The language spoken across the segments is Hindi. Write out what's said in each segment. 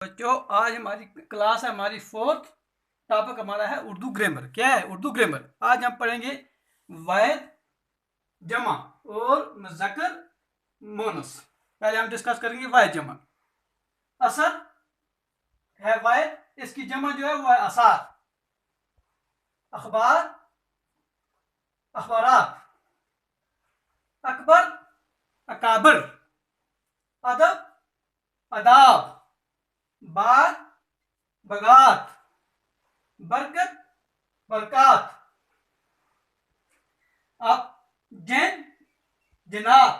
बच्चों आज हमारी क्लास है, हमारी फोर्थ टॉपिक हमारा है उर्दू ग्रामर। क्या है उर्दू ग्रामर? आज हम पढ़ेंगे वाहिद, जमा और मुज़क्कर मोनस। पहले हम डिस्कस करेंगे वाहिद जमा। असर है वाहिद, इसकी जमा जो है वो है असार। अखबार, अखबारात। अकबर, अकाबर। अदब, अदाब। बाग, बगात। बरकत, बरकात। अब जैन, जनाब।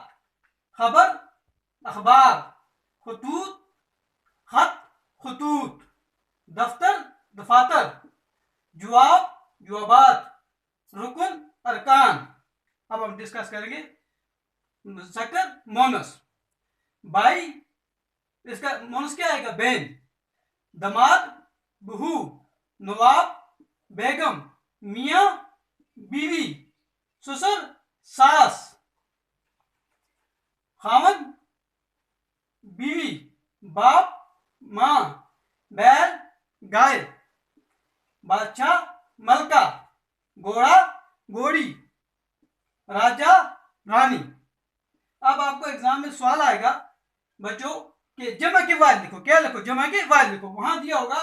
खबर, अखबार। खतूत, खत, खतूत। दफ्तर, दफातर। जवाब, जवाबात। रुकन, अरकान। अब हम डिस्कस करेंगे मुज़क्कर मोनस। भाई, इसका मोनस क्या आएगा? बहन। दमाद, बहू। नवाब, बेगम। मियाँ, बीवी। ससुर, सास। खामन, बीवी। बाप, माँ। बैल, गाय। बादशाह, मलका। घोड़ा, घोड़ी। राजा, रानी। अब आपको एग्जाम में सवाल आएगा बच्चों कि जमा के वाइल लिखो। क्या लिखो? जमा के वाइल लिखो। वहां दिया होगा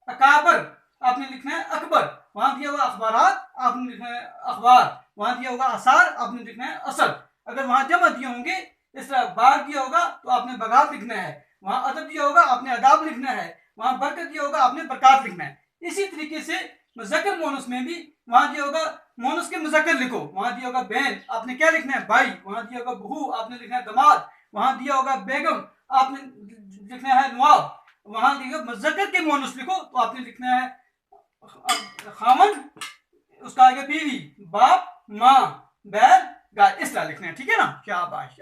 अकाबर, आपने लिखना है अकबर। वहां दिया होगा अखबारात, आपने लिखना है अखबार। वहां दिया होगा असार, आपने लिखना है असर। अगर वहां जमा दिए होंगे, इस तरह बार दिया होगा तो आपने बगात लिखना है। वहां अदब दिया होगा, आपने अदाब लिखना है। वहां बरकत दिया होगा, आपने बरकात लिखना है। इसी तरीके से मुज़क्कर मोनस में भी वहां दिया होगा मोनस के मुज़क्कर लिखो। वहां दिया होगा बहन, आपने क्या लिखना है? भाई। वहां दिया होगा बहू, आपने लिखना है दमाद। वहां दिया होगा बेगम, आपने लिखना है नवाब। वहां दिया मुज़क्कर के मोनस लिखो तो आपने लिखना है खामन, उसका आगे बीवी, बाप, माँ, बैल, गाय। इस तरह लिखना है। ठीक है ना? शाबाश।